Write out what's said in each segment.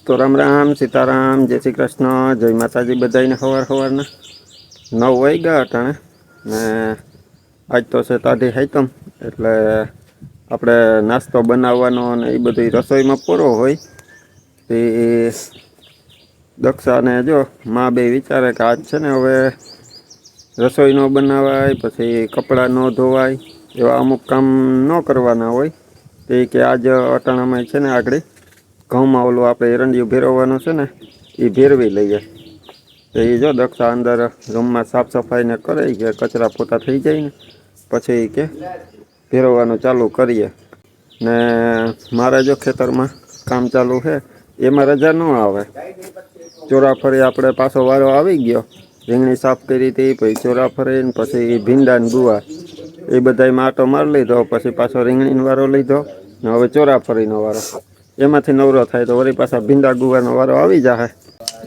તો રામ રામ સીતારામ જય શ્રી કૃષ્ણ જય માતાજી બધાને સવારના 9 વાગ્યા અટાણે ને આજ તો છે તાઢી હાઈતમ એટલે આપણે નાસ્તો બનાવવાનો અને એ બધી રસોઈમાં પૂરો હોય તે દક્ષાને જો મા બે વિચારે કે આજ છે ને હવે રસોઈ ન બનાવાય પછી કપડાં ન ધોવાય એવા અમુક કામ ન કરવાના હોય તે કે આજ અટાણામાં છે ને આગળ ઘઉંમાં ઓલું આપણે એરંડિયું ભેરવવાનું છે ને એ ભેરવી લઈએ તો એ જો દક્ષા અંદર રૂમમાં સાફ સફાઈને કરે કે કચરા પોતા થઈ જાય ને પછી કે ભેરવવાનું ચાલુ કરીએ ને મારે જો ખેતરમાં કામ ચાલુ છે એમાં રજા ન આવે ચોરાફરી આપણે પાછો વારો આવી ગયો રીંગણી સાફ કરી હતી પછી ચોરાફરીને પછી ભીંડા ને ગુવા એ બધામાં આટો મારી લીધો પછી પાછો રીંગણીનો વારો લીધો ને હવે ચોરાફરીનો વારો એમાંથી નવરો થાય તો વળી પાછા ભીંડા ગુવાનો વારો આવી જાય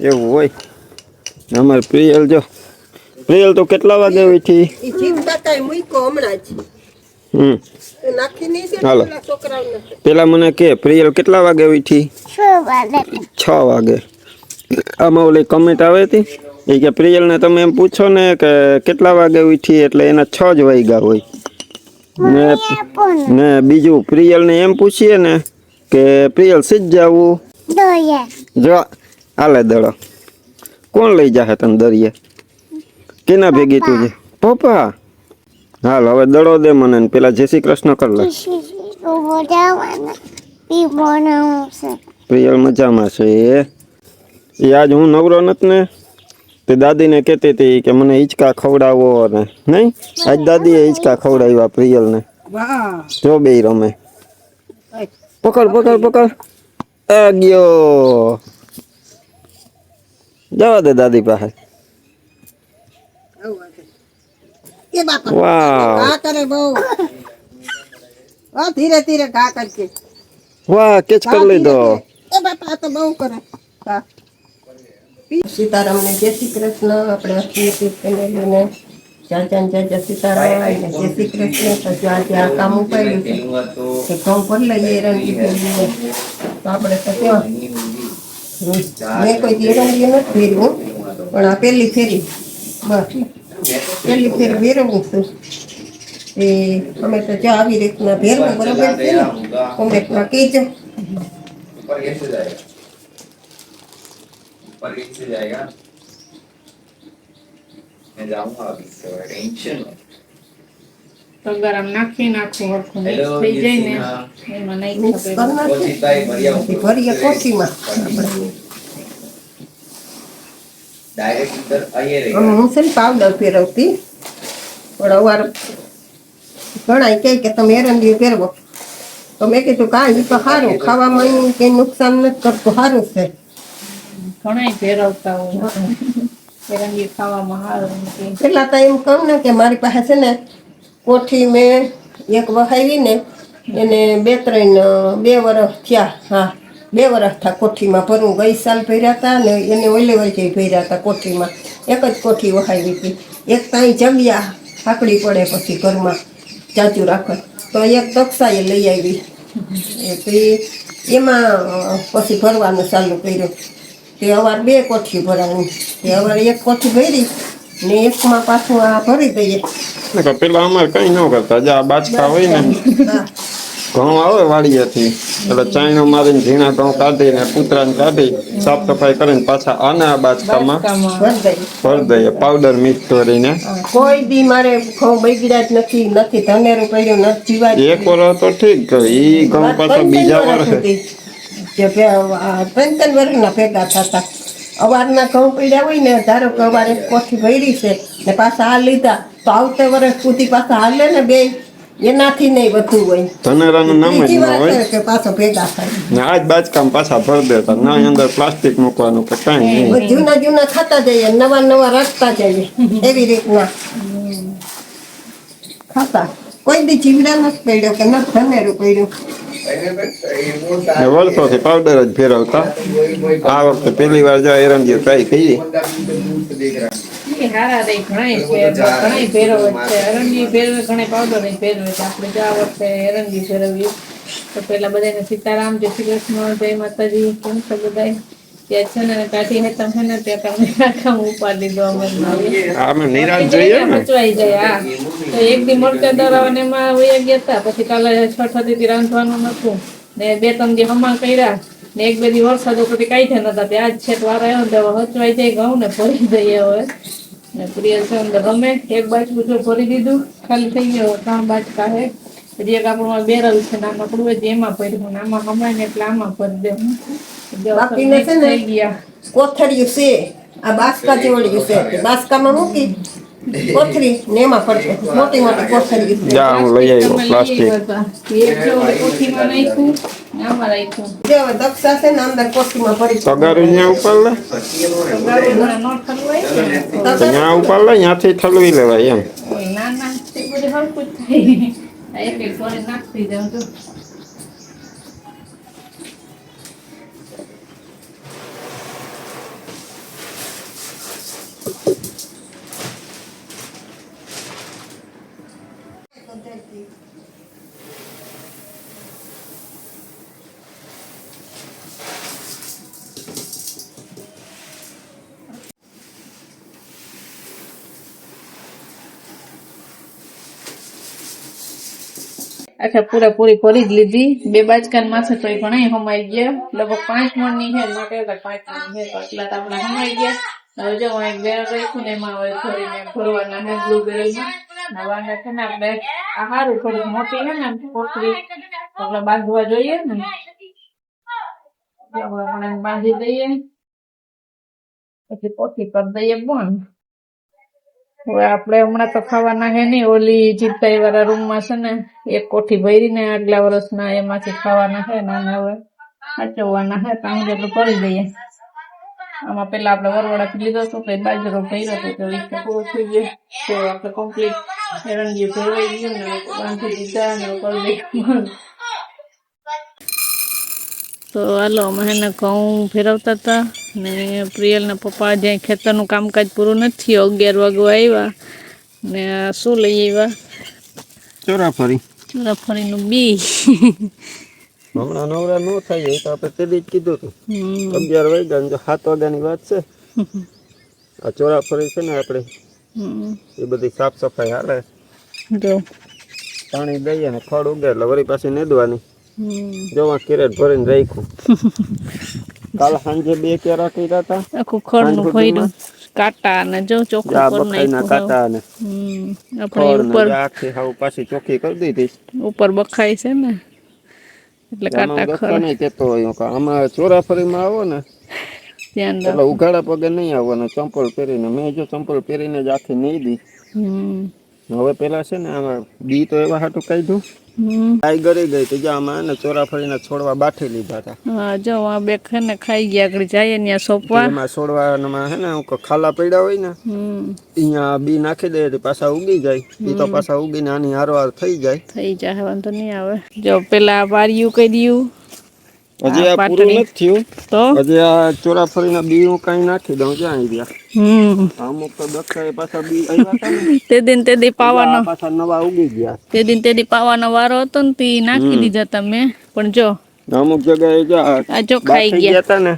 એવું હોય ને અમારે પ્રિયલ જો પ્રિયલ તો કેટલા વાગે ઉઠી હાલો પેલા મને કે પ્રિયલ કેટલા વાગે ઉઠી 6 વાગે આમાં ઓલી કમેન્ટ આવે હતી એ કે પ્રિયલને તમે એમ પૂછો ને કે કેટલા વાગે ઉઠી એટલે એના 6 જ વાગ્યા હોય ને બીજું પ્રિયલને એમ પૂછીએ ને કે પ્રિયલ સીજ જાવું જો હાલે દડો કોણ લઈ જાહે તને દરિયે કેના ભેગી તું છે પપ્પા હાલ હવે દડો દે મને ને પેલા જય શ્રી કૃષ્ણ કર લે પ્રિયલ મજામાં છે એ આજ હું નવરો નથી ને તે દાદીને કહેતી હતી કે મને હિંચકા ખવડાવો ને નહીં આજ દાદીએ હિંચકા ખવડાવ્યા પ્રિયલને જો બે રમે પકડ પકડ પકડ આ ગયો જવા દે દાદી પાસે વાહ ધીરે ધીરે ઘા કરજે વાહ કેચ કરી લીધો એ બાપા આ તો બહુ કરે સીતારામને જય શ્રી કૃષ્ણ આપણે અખિલ ફેમિલીને જય સીતારામ જય શ્રી કૃષ્ણ પછી આજે આ કામ ઉપાડ્યું છે કે ઘઉં ભરી લઈએ એરંડી ફેરવીને તો આપણે તો ત્યાં મેં કોઈ એરંડી નથી ફેરવું પણ આ પહેલી ફેરી બસ પહેલી ફેર ફેરવું છું એ અમે તો જો આવી રીતના ફેરવું બરોબર છે ને કોમેન્ટમાં કહેજો पर से जाएगा मैं जाऊंगा अभी से टेंशन तो गरम नाखी नाखो हरखो मिक्स થઈ જાય ને એમાં નહીં ખબર ઓચિતાઈ ભરીએ કોઠીમાં ડાયરેક્ટ ઇધર આઈએ રે હું છે પાવડર ફેરવતી પણ અવાર ઘણા કહે કે તમે એરંડી ફેરવો તો મેં કીધું કાંઈ તો સારું ખાવામાં કંઈ નુકસાન નથી કરતું સારું છે ઘણા ફેરવતા હોય એરંડી ખાવામાં સારું પેલા તો એમ કહું ને કે મારી પાસે છે ને કોઠી મેં એક વહાવી ને એને 2 વર્ષ થયા હા 2 વર્ષ થયા કોઠીમાં ભરું ગઈ સાલ ભર્યા હતા ને એને ઓલે વચ્ચે ભર્યા હતા કોઠીમાં એક જ કોઠી વહાવી હતી એક ત્યાં જગ્યા હાકડી પડે પછી ઘરમાં ચાચુ રાખે તો એક દક્ષાએ લઈ આવી તો એમાં પછી ભરવાનું ચાલુ કર્યું તે અવાર 2 કોઠી ભરાણી તે અવાર 1 કોઠી ભરી ને એકમાં પાછું આ ભરી દઈએ પેલા અમારે કઈ ન કરતા જે આ બાચકા હોય ને ઘઉં આવે વાડીએથી એટલે ચાઈનો મારીને ઝીણા ઘઉં કાઢીને કૂતરાને કાઢી સાફ સફાઈ કરીને પાછા આના આ બાચકામાં ભરી દઈએ પાવડર મિક્સ કરીને કોઈ દી મારે ઘઉં બગડ્યા જ નથી ધનેરું પડ્યું નથી જીવાય એક વર્ષ તો ઠીક ઈ ઘઉં પાછા બીજા વર્ષે 3 વર્ષના ભેગા થતા અવારના ઘઉં પડ્યા હોય ને ધારો કે અવારે કોઠી ભરી છે ને પાછા આ લીધા તો આવતે વર્ષ સુધી પાછા હાલે ને બે એનાથી નહીં વધુ હોય ધનેરાનું નામ જ ન હોય કે પાછો ભેગા થાય ને આજ બાચકામાં પાછા ભરી દેતા ના અંદર પ્લાસ્ટિક મૂકવાનું કે કાંઈ નહીં જૂના ખાતા જઈએ નવા રાખતા જઈએ એવી રીતના ખાતા કોઈ દી જીવડા નથી પડ્યો કે નથી ધનેરું પડ્યું વર્ષોથી પાવડર જ ફેરવતા આ વખતે પહેલી વાર જો એરંડી ટ્રાય કરી હારા રે ઘણા ફેરવે છે એરંડી ફેરવે ઘણા પાવડર નહીં ફેરવે આપણે આ વખતે એરંડી ફેરવી તો પેલા બધાને સીતારામ, જય શ્રી કૃષ્ણ, જય માતાજી, કેમ છો બધા? ત્યાં છે ને કાઢી હે તમે ને ત્યાં તમને કામ ઉપાડી દીધો અમે આમાં નિરાશ જોઈએ ને. સચવાઈ જાય. હા તો એક દી મરચા દરાવાને એમાં વયા ગયા હતા, પછી કાલે છઠ હતી રાંધવાનું નતું ને 2-3 દી હમા કર્યા ને 1-2 દી વરસાદ ઉપરથી કાઢ્યા નતા. ત્યાં આજ છેટ વાર આવ્યો ને હચવાઈ જાય ઘઉં ને ભરી દઈએ હવે ને પ્રિય છે અંદર ગમે એક બાજુ જો ભરી દીધું ખાલી થઈ ગયો 3 બાજકા હે. હજી એક આપણું બેરલ છે નામાં પડવું એમાં ભર્યું ને આમાં હમાય ને એટલે આમાં ભરી દેવું. બાકીને છે ને થઈ ગયા કોથળિયું છે, આ બાસકા જેવડ્યું છે, તે બાસકામાં મૂકી કોથળી ને એમાં પડશે મોટી મોટી કોથળીયું છે. જા હું લઈ આવ્યો પ્લાસ્ટિક. કોઠીમાં નાખ્યું ને આમાં રાખ્યું. જે હવે દક્ષા છે ને અંદર કોથળીમાં ભરી તગારું ત્યાં ઉપર લે, ત્યાં ઉપર લે, ત્યાંથી ઠલવી લેવાય એમ. ના ના તે બધું હરખું જ થાય. એક એક કરી નાખતી જાઉં તો આખા પૂરેપૂરી ભરી જ લીધી. 2 બાજકાન માથે તો ઘણા હમાઈ ગયા, લગભગ 5 મણની છે માટે 5 મણ છે તો એટલા તો આપણે હમાઈ ગયા. હવે જો એક બેર રાખ્યું ને એમાં હવે ભરીને ભરવાના છે બ્લુબેરીમાં. નવાને છે ને આપણે આ સારું થોડુંક મોટી છે ને કોથળી આપણે બાંધવા જોઈએ ને આપણે બાંધી દઈએ પછી કોઠી કરી દઈએ બંધ. હવે આપણે હમણાં તો ખાવાના હે નહીં, ઓલી જીતાઈ વાળા રૂમમાં છે ને એક કોઠી ભરીને આગલા વર્ષના એમાંથી ખાવાના છે નાના હવે સાચવવાના છે કામ જેટલું કરી દઈએ. આમાં પેલા આપણે વરવડાથી લીધો હતો તો બાજરો ભર્યો હતો તો એ પૂરો થઈ ગયો તો આપણે કમ્પ્લીટ એરંડિયું ભરવાઈ ગયું ને બાંધી દીધા ને કરી દઈએ. તો હાલો અમે એને ઘઉં ફેરવતા હતા ને પ્રિયલના પપ્પા જ્યાં ખેતરનું કામકાજ પૂરું નથી 11 વાગવા આવ્યા ને શું લઈ આવ્યા? ચોરાફળીનું બી. હમણાં નવરા ન થાય એ તો આપણે તેદી જ કીધું હતું. 11 વાગ્યા ને 7 વાગ્યાની વાત છે. આ ચોરાફળી છે ને આપણે એ બધી સાફ સફાઈ હાલે, જો પાણી દઈએ ને ખડ ઉગે એટલે વળી પાછી નેદવાની. જોવા કેરેટ ભરીને રાખ્યું. કાલ સાંજે 2 કેરા કર્યા હતા, આખું ખડનું ભર્યું કાંટા ને જો ચોખ્ખું કરી નાખ્યું. કાંટા ને આપણે ઉપર આખી હાવ પાછી ચોખ્ખી કરી દીધી. ઉપર બખાય છે ને એટલે કાંટા ખર નહીં કેતો હોય આમાં ચોરાફળીમાં આવો ને ધ્યાન એટલે ઉઘાડા પગે નહીં આવવાનું, ચંપલ પહેરીને. મેં જો ચંપલ પહેરીને જ આખી નહીં દી. હવે પેલા છે ને આમાં બી તો એવા હાટું કાઢ્યું ગાય ગરી ગઈ તો આમાં ને ચોરાફળીના છોડવા બાઠી લીધા હતા. હા જો આ બે ને ખાઈ ગયા, આગળ જાય ત્યાં સોંપવા એમાં છોડવામાં હે ને ખાલા પડ્યા હોય ને અહીંયા બી નાખી દે તો પાછા ઉગી જાય. એ તો પાછા ઉગીને આની હારવાર થઈ જાય. વાંધો નહીં આવે. જો પેલા વાર્યું કર્યું હજી આ પૂરું નથી થયું તો હજી આ ચોરાફળીના બી હું કઈ નાખી દઉં જ્યાં ગયા. અમુક તો દક્ષાએ પાછા બી આવ્યા તે દી પાવાનો પાછા નવા ઉગી ગયા. તે દી પાવાનો વારો હતો ને તે નાખી દીધા તમે પણ જો અમુક જગ્યાએ જો ખાઈ ગયા હતા ને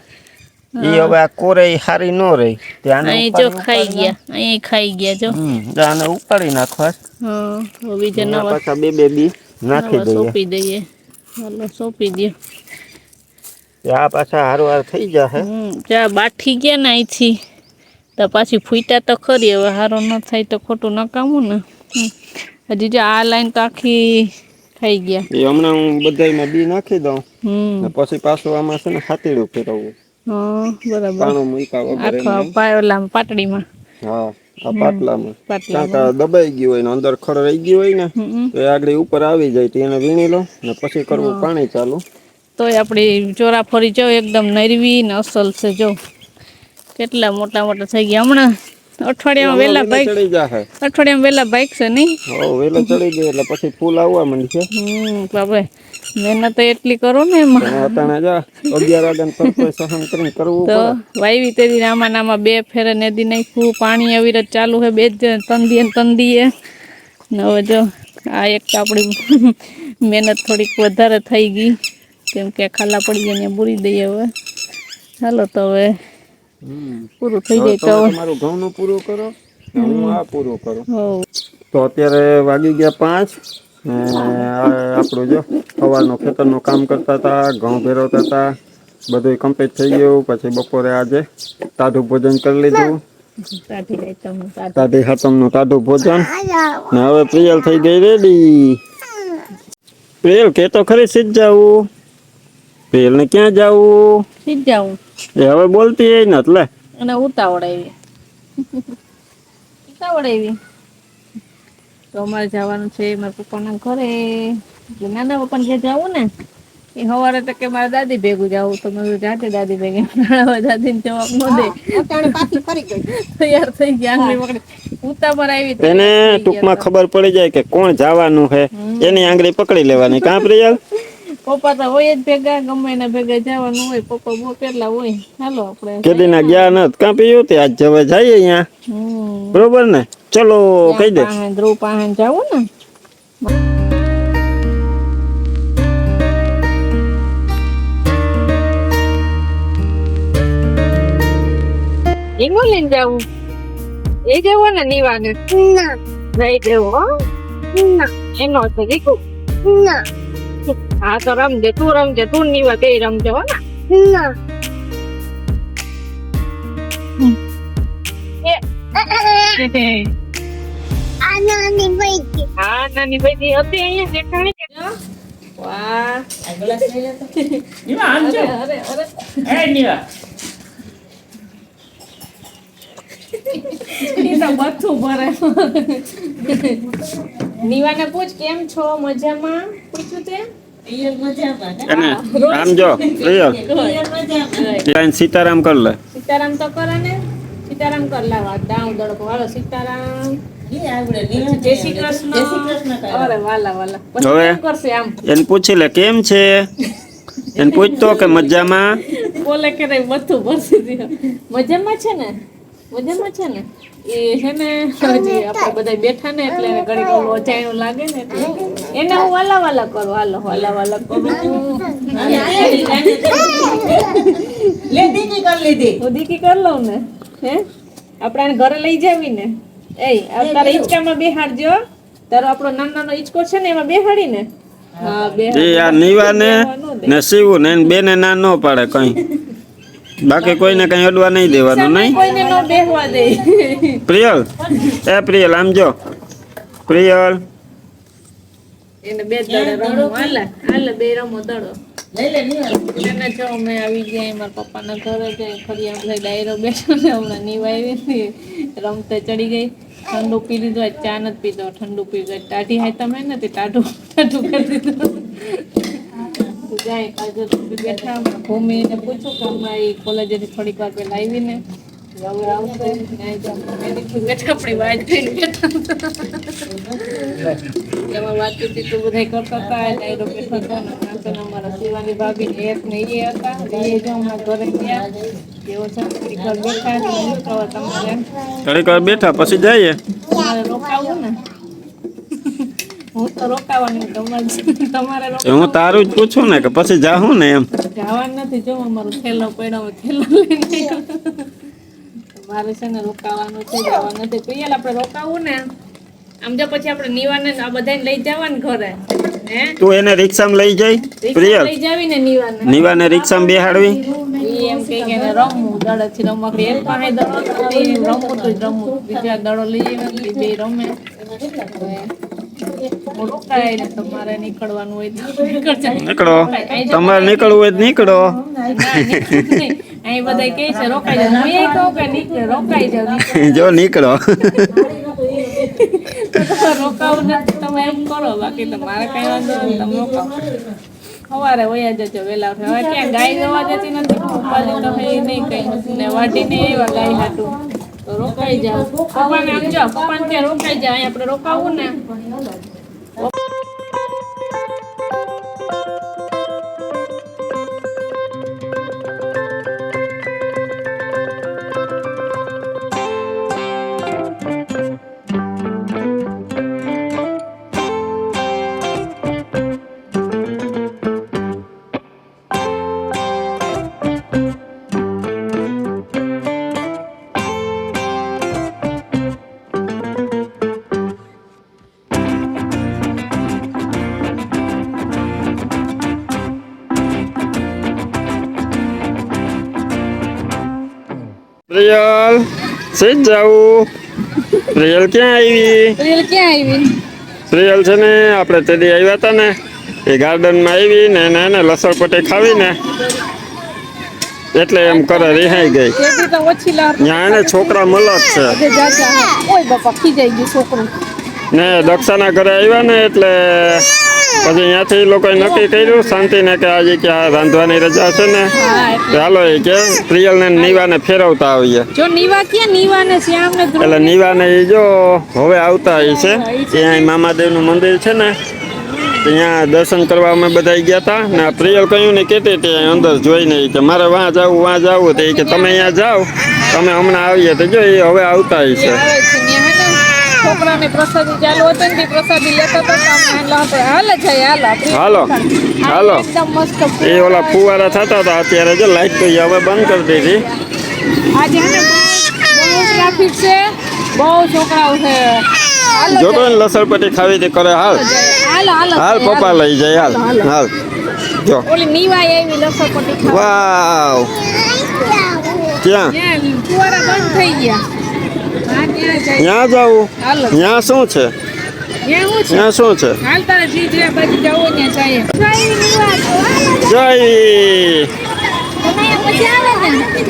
એ હવે આ કોરે હારી ન રહી ત્યાં જો ખાઈ ગયા, અહીં ખાઈ ગયા જો આને ઉપાડી નાખવા. બીજા નવા પાછા 2 બી નાખી દઈએ, સોંપી દઈએ. હાલો સોંપી દે. આ પાછા હારવાર થઈ જશે. જા બાઠી ગયા ને અહીંથી તો પાછી ફૂટ્યા તો ખરી. હવે હારો ન થાય તો ખોટું નકામું ને. હજી જો આ લાઈન તો આખી ખાઈ ગયા. એ હમણાં હું બધામાં બી નાખી દઉં ને પછી પાછું આમાં છે ને હાથીડું ફેરવવું. બરાબર. પાણું મૂકા વગર પાયોલામાં પાટડીમાં. હા આ પાટલામાં કાંટા દબાઈ ગયું હોય ને અંદર ખડ રહી ગયું હોય ને તો એ આગળ ઉપર આવી જાય તો એને વીણી લો ને પછી કરવું પાણી ચાલુ. તોય આપણી ચોરાફળી જો એકદમ નરવી ને અસલ છે. જો કેટલા મોટા મોટા થઈ ગયા. હમણાં અઠવાડિયામાં વેલા બાઈક ચડી જાય. અઠવાડિયામાં વેલા બાઈક છે નહીં? વેલા ચડી ગઈ એટલે પછી ફૂલ આવવા માંડશે. બાપરે મહેનત તો એટલી કરો ને એમાં. અટાણે જા 11 વાગ્યા પર સહન કરીને કરવું તો વાવી તેદી આમાં નામાં 2 ફેરે નેદી નાખ્યું. પાણી અવિરત ચાલુ છે 3 દીએ ને 3 દીએ. હવે જો આ એક તો આપણી મહેનત થોડીક વધારે થઈ ગઈ કેમ કે ખાલા પડી ગયા ને પૂરી દઈએ હવે ચાલો તો હવે પૂરું થઈ જાય તો તમારું ઘઉંનું પૂરું કરો ને હું આ પૂરું કરું હોવ તો અત્યારે વાગી ગયા 5 ને આપણું જો સવારનું ખેતરનું કામ કરતા હતા ઘઉં ભેરવતા હતા બધું કમ્પ્લીટ થઈ ગયું પછી બપોરે આજે ટાઢું ભોજન કરી લીધું સાથી જાય તમને ટાઢી હાતમનું ટાઢું ભોજન ને હવે પ્રિયલ થઈ ગઈ રેડી પ્રિયલ કે તો ખરી સીધ જાવું પ્રિયલ ને ક્યાં જાવું સીધ જાઉં એ હવે બોલતી એ ને એટલે અને ઉતાવળ આવી તો અમારે જવાનું છે મારા પપ્પાના ઘરે એટલે નાના પપ્પાને ઘરે જવું ને એ સવારે તો કે મારા દાદી ભેગું જવું તો મેં જાતે દાદી ભેગી દાદીને જવાબ ન દે તૈયાર થઈ ગયા આંગળી પકડી ઉતાવળ આવી એને ટૂંકમાં ખબર પડી જાય કે કોણ જવાનું છે એની આંગળી પકડી લેવાની કાં પ્રિયલ પપ્પા તો હોય જ ભેગા ગમે એના ભેગા જવાનું હોય પપ્પા બહુ કેટલા હોય હાલો આપણે કેદીના ગયા નત કાં પીયું તે આજ જવા જઈએ અહીંયા બરોબર ને ચલો કહી દે ધ્રુવ પાહન જવું ને એનું લઈને જવું એ જવું ને નીવાને નહીં જવું હો એનો છે દીકુ હા તો રમજે તું નીવા બે રમજે હો ને હા નાની ભાઈ હતી અહીંયા દેખાણી કે વાહ બધું ભરે નીવાને પૂછ કેમ છો મજામાં પૂછ્યું તે એને આમ જો પ્રિયલ સીતારામ કર લે સીતારામ તો કરે ને સીતારામ કર લાવા દાઉ દડકો વાળો સીતારામ જય શ્રી કૃષ્ણ અરે વાલા વાલા પછી હવે કેમ કરશે આમ એને પૂછી લે કેમ છે એને પૂછતો કે મજામાં બોલે કે રે બધું ભરસી દીધું મજામાં છે ને એ છે ને હજી આપણે બધા બેઠા ને એટલે એને ઘડી ઘણું અજાણ્યું લાગે ને એટલે એને હું વાલા વાલા કરું હાલો વાલા વાલા કરું હું દીકી કરી લઉં ને હે આપણે આને ઘરે લઈ જાવી ને તારા હિંચકામાં બેહાડજો તારો આપણો નાનો હિંચકો છે ને એમાં બેહાડી ને હા એ આ નીવાને ને શિવું ને બેને ના ન પાડે કઈ બાકી કોઈને કઈ અડવા નહીં દેવાનું નહીં કોઈને નો બેહવા દે પ્રિયલ પ્રિયલ આમ જો પ્રિયલ એને બે દડે રમો હાલે બે રમો દડો એને જો અમે આવી ગયા મારા પપ્પાના ઘરે જાય ફરી આમ થઈ ડાયરો બેઠો ને હમણાં નીવાય રમતે ચડી ગઈ ઠંડુ પી લીધું આજ ચા નથી પીધો ઠંડુ પી ગઈ ટાઢી હાય તમે નથી ટાઢું કરી દીધું જાય કાજુ બેઠા ભૂમિને પૂછું કે અમારી કોલેજેથી થોડીક વાર પહેલા આવીને હવે આવશે બેઠા આપણી વાત કરીને બેઠા એમાં વાતચીત તો બધા કરતા હતા ડાયરો બેઠો હતો ને અમારા શિવાની ભાભી ને એક ને એ હતા એ જો હમણાં ઘરે ગયા એવો છે થોડીક વાર બેઠા તમારે થોડીક વાર બેઠા પછી જઈએ તમારે રોકાવું ને હું તો રોકાવાની તમારે હું તારું જ પૂછું ને કે પછી જાઉં ને એમ જવાનું નથી જો અમારો થેલો પડ્યો થેલો લઈને મારે છે ને રોકાવાનું છે જવાનું નથી પ્રિયલ આપણે રોકાવું ને આમ જો પછી આપણે નીવાને આ બધાને લઈ જવાનું ઘરે હે તું એને રિક્ષામાં લઈ જઈ પ્રિયલ લઈ જાવી ને નીવાને રિક્ષામાં બેહાડવી એમ કે રમવું દડથી રમવા એક પાસે દડો રમવું તો જ રમવું બીજા દડો લઈ આવી બે રમે રોકાય ને તમારે નીકળવાનું હોય નીકળો તમારે નીકળવું હોય નીકળો અહીં બધા કે છે રોકાઈ જાવ હું એ કહું કે રોકાઈ જાવ જો નીકળો રોકાવું નથી તમે એમ કરો બાકી તમારે કઈ વાંધો નહીં તમે રોકાવો સવારે વયા જજો વેલા ઉઠે હવે ક્યાં ગાય જવા જતી નથી ઉપાડી તો હે નહીં કઈ ને વાટીને એવા ગાય હાટું તો રોકાઈ જાવ પપ્પાને આમ જાઓ પપ્પાને ત્યાં રોકાઈ જાય અહીં આપણે રોકાવું ને પ્રિયલ સીધ જાવું. પ્રિયલ ક્યાં આવી? પ્રિયલ ક્યાં આવી? પ્રિયલ છે ને આપણે તે દી આવ્યા હતા ને એ ગાર્ડનમાં આવી ને એને લસણપટ્ટી ખાવી ને એટલે એમ કરે રિહાઈ ગઈ. તેથી તો ઓછી લાર ત્યાં એને છોકરા મલક છે જે જાજા ઓય બાપા ખીજાઈ ગયું છોકરું. ને દક્ષાના ઘરે આવ્યા ને એટલે પછી ત્યાંથી એ લોકોએ નક્કી કર્યું શાંતિને કે આજે કે આ રાંધવાની રજા છે ને હા તો હાલો એ કે પ્રિયલને ને નીવાને ફેરવતા આવીએ. જો નીવા ક્યાં નીવા ને શ્યામ ને ધ્રુવ એટલે નીવાને એ જો હવે આવતા એ છે ત્યાં મામાદેવનું મંદિર છે ને ત્યાં દર્શન કરવા અમે બધા ગયા હતા ને આ પ્રિયલ કહ્યું ને કહેતી હતી અંદર જોઈને ઈ કે મારે વાં જાવું તો એ કે તમે અહીંયા જાઓ તમે હમણાં આવીએ તો જો એ હવે આવતા એ છે. આવે છે ને હે ને છોકરાને પ્રસાદી ચાલુ હતો ને તે પ્રસાદી લેતા હતા તો હાલ જાય હાલો હાલો એકદમ મસ્ત એ ઓલા ફુવારા થતા હતા અત્યારે જો લાઈટ તો ઈ હવે બંધ કરી દીધી. આજે હે ને બહુ ટ્રાફિક છે બહુ છોકરાઓ છે હાલો જોતો ને લસણપટ્ટી ખાવી તે કરે હાલ હાલો હાલો હાલ પપ્પા લઈ જાય હાલ હાલ જો ઓલી નીવાય એવી લસણપટ્ટી ખાવા વાવ ક્યાં ત્યાં ફુવારા બંધ થઈ ગયા હા ત્યાં જાય ત્યાં જાવું હાલો ત્યાં શું છે ત્યાં હું છે ત્યાં શું છે હાલ તારે જે બાજુ જાવ ત્યાં જાય જાય નીવા જય મજા આવે ને જો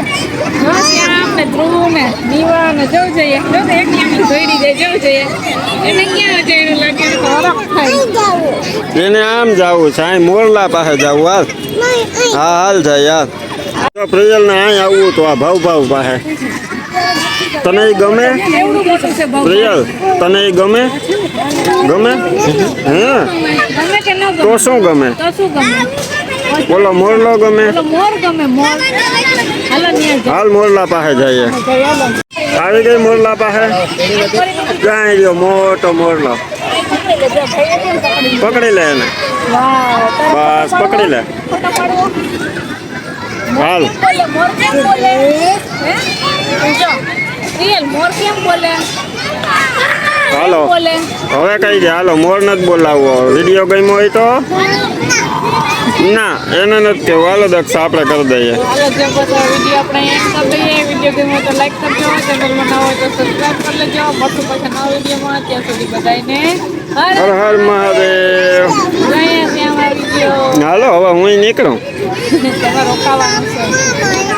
ત્યાં આપણે ધ્રુવ ને નીવા ને જવું જોઈએ જો તો એક ત્યાં જોઈડી જાય જવું જોઈએ એને ક્યાં જઈને લાગે તો હરખ થાય એને આમ જાવું છે અહીં મોરલા પાસે જાવું હાલ હા હાલ જાય યાર તો પ્રિયલ ને અહીં આવવું તો આ ભાવ પાસે તને ઈ ગમે એવડું મોટું છે બહુ પ્રિયલ તને ઈ ગમે ગમે હે ગમે કે ન ગમે તો શું ગમે તો શું ગમે બોલો મોરલો ગમે ઓલો મોર ગમે મોર હાલો ન્યા જાઓ હાલ મોરલા પાસે જઈએ આવી ગઈ મોરલા પાસે ક્યાં રહ્યો મોટો મોરલો પકડી લે એને બસ પકડી લે હાલ બોલે મોર કેમ બોલે હે જો રિયલ મોર કેમ બોલે હાલો બોલે હવે કઈ દે હાલો મોર નથી બોલાવવો વિડીયો ગમ્યો હોય તો ના એને નથી કેવું હાલો દક્ષ આપણે કરી દઈએ હાલો જે બધા વિડીયો આપણે એન્ડ કરી દઈએ વિડીયો ગમ્યો તો લાઈક કરજો ચેનલમાં નવા હોય તો સબસ્ક્રાઇબ કરી લેજો મળશું પછી નવા વિડીયોમાં ત્યાં સુધી બધાને હર હર મહાદેવ જોઈએ ત્યાં વિડીયો હાલો હવે હું નીકળું તમારે રોકાવાનું છે